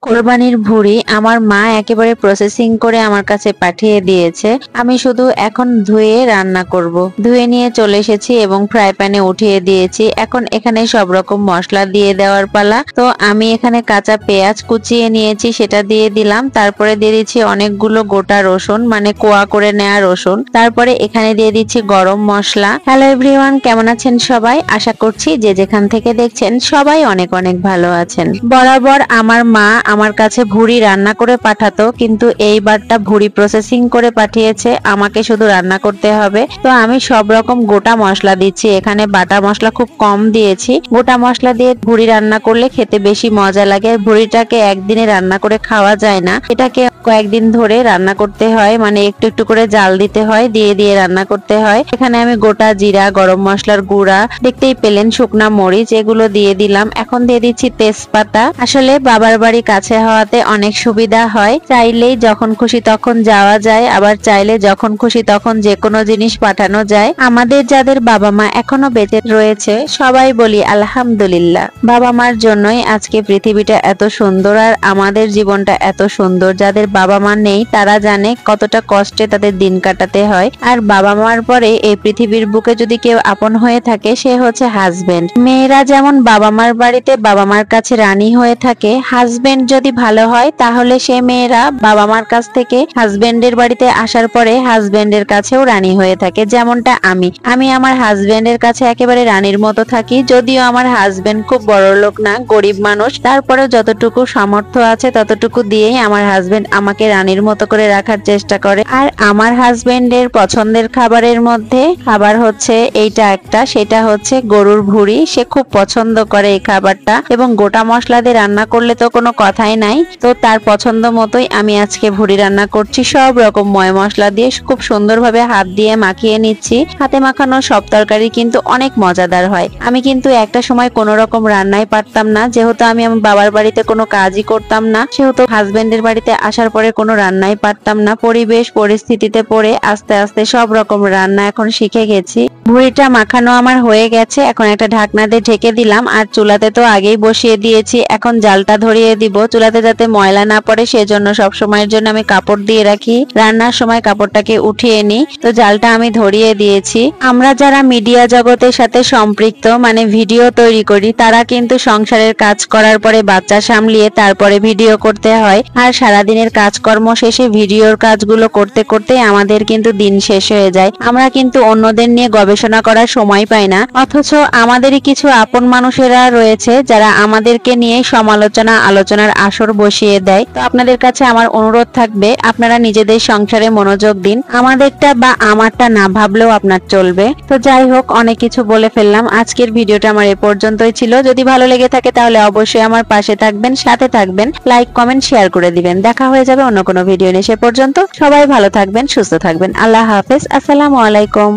কোরবানির ভুঁড়ি আমার মা একেবারে প্রসেসিং করে আমার কাছে পাঠিয়ে দিয়েছে। আমি শুধু এখন ধুয়ে রান্না করব। ধুয়ে নিয়ে চলে এসেছি এবং ফ্রাই প্যানে উঠিয়ে দিয়েছি। এখন এখানে সব রকম মশলা দিয়ে দেওয়ার পালা। তো আমি এখানে কাঁচা পেঁয়াজ কুচিয়ে নিয়েছি, সেটা দিয়ে দিলাম। তারপরে দিয়ে দিচ্ছি অনেকগুলো গোটা রসুন, মানে কোয়া করে নেওয়া রসুন। তারপরে এখানে দিয়ে দিচ্ছি গরম মশলা। হ্যালো এভরিওয়ান, কেমন আছেন সবাই? আশা করছি যে যেখান থেকে দেখছেন সবাই অনেক অনেক ভালো আছেন। বরাবর আমার মা আমার কাছে ভুঁড়ি রান্না করে পাঠাতো, কিন্তু এইবারটা ভুঁড়ি প্রসেসিং করে পাঠিয়েছে, আমাকে শুধু রান্না করতে হবে। তো আমি সব রকম গোটা মশলা দিচ্ছি, এখানে বাটা মশলা খুব কম দিয়েছি। গোটা মশলা দিয়ে ভুঁড়ি রান্না করলে খেতে বেশি মজা লাগে। ভুঁড়িটাকে একদিনে রান্না করে খাওয়া যায় না, এটাকে কয়েকদিন ধরে রান্না করতে হয়, মানে একটু একটু করে জাল দিতে হয়, দিয়ে দিয়ে রান্না করতে হয়। এখানে আমি গোটা জিরা, গরম মশলার গুঁড়া, দেখতেই পেলেন শুকনা মরিচ, এগুলো দিয়ে দিলাম। এখন দিয়ে দিচ্ছি তেজপাতা। আসলে বাবার বাড়ি কাছে হওয়াতে অনেক সুবিধা হয়, চাইলেই যখন খুশি তখন যাওয়া যায়, আবার চাইলে যখন খুশি তখন যে কোনো জিনিস পাঠানো যায়। আমাদের যাদের বাবা মা এখনো বেঁচে রয়েছে সবাই বলি আলহামদুলিল্লাহ, বাবা মার জন্যই আজকে পৃথিবীটা এত সুন্দর আর আমাদের জীবনটা এত সুন্দর। যাদের বাবা মা নেই তারা জানে কতটা কষ্টে তাদের দিন কাটাতে হয়। আর বাবা মার পরে এই পৃথিবীর বুকে যদি কেউ আপন হয়ে থাকে সে হচ্ছে হাজবেন্ড। মেয়েরা যেমন বাবা মার বাড়িতে বাবা মার কাছে রানী হয়ে থাকে, হাজবেন্ড যদি ভালো হয় তাহলে সে মেয়েরা বাবা মার কাছ থেকে হাজবেন্ডের বাড়িতে আসার পরে হাজবেন্ডের কাছেও রানী হয়ে থাকে। যেমনটা আমি আমার হাজবেন্ডের কাছে একেবারে রানীর মতো থাকি। যদিও আমার হাজবেন্ড খুব বড়লোক না, গরিব মানুষ, তারপরেও যতটুকু সামর্থ্য আছে ততটুকু দিয়েই আমার হাজবেন্ড আমাকে রানীর মতো করে রাখার চেষ্টা করে। আর আমার হাজবেন্ডের পছন্দের খাবারের মধ্যে খাবার হচ্ছে এইটা একটা, সেটা হচ্ছে গরুর ভুঁড়ি। সে খুব পছন্দ করে এই খাবারটা, এবং গোটা মশলা দিয়ে রান্না করলে তো কোনো কথাই নাই। তো তার পছন্দ মতোই আমি আজকে ভুঁড়ি রান্না করছি, সব রকম ময় মশলা দিয়ে খুব সুন্দরভাবে হাত দিয়ে মাখিয়ে নিচ্ছি। হাতে মাখানো সব তরকারি কিন্তু অনেক মজাদার হয়। আমি কিন্তু একটা সময় কোনো রকম রান্নাই পারতাম না, যেহেতু আমি আমার বাবার বাড়িতে কোনো কাজই করতাম না, সেহেতু হাজবেন্ডের বাড়িতে আসার পরে কোনো রান্নাই পারতাম না। পরিবেশ পরিস্থিতিতে পড়ে আস্তে আস্তে সব রকম রান্না এখন শিখে গেছি। ভুঁড়িটা মাখানো আমার হয়ে গেছে, এখন একটা ঢাকনা দিয়ে ঢেকে দিলাম। আর চুলাতে তো আগেই বসিয়ে দিয়েছি, এখন জালটা ধরিয়ে দিব। চুলাতে যাতে ময়লা না পড়ে সেজন্য সব সময়ের জন্য আমি কাপড় দিয়ে রাখি, রান্নার সময় কাপড়টাকে উঠিয়ে নিই। তো জালটা আমি ধরিয়ে দিয়েছি। আমরা যারা মিডিয়া জগতের সাথে সম্পৃক্ত, মানে ভিডিও তৈরি করি, তারা কিন্তু সংসারের কাজ করার পরে বাচ্চা সামলিয়ে তারপরে ভিডিও করতে হয়। আর সারাদিনের কাজকর্ম শেষে ভিডিওর কাজগুলো করতে করতে আমাদের কিন্তু দিন শেষ হয়ে যায়। আমরা কিন্তু অন্যদের নিয়ে গবেষণা করার সময় পাই না, অথচ আমাদেরই কিছু আপন মানুষেরা রয়েছে যারা আমাদেরকে নিয়ে সমালোচনা আলোচনার আসর বসিয়ে দেয়। তো আপনাদের কাছে আমার অনুরোধ থাকবে, আপনারা নিজেদের সংসারে মনোযোগ দিন, আমাদেরটা বা আমারটা না ভাবলেও আপনার চলবে। তো যাই হোক, অনেক কিছু বলে ফেললাম। আজকের ভিডিওটা আমার এ পর্যন্তই ছিল। যদি ভালো লেগে থাকে তাহলে অবশ্যই আমার পাশে থাকবেন, সাথে থাকবেন, লাইক কমেন্ট শেয়ার করে দিবেন। দেখা হয়ে যাবে অন্য কোনো ভিডিও নিয়ে। সে পর্যন্ত সবাই ভালো থাকবেন, সুস্থ থাকবেন। আল্লাহ হাফেজ, আসসালামু আলাইকুম।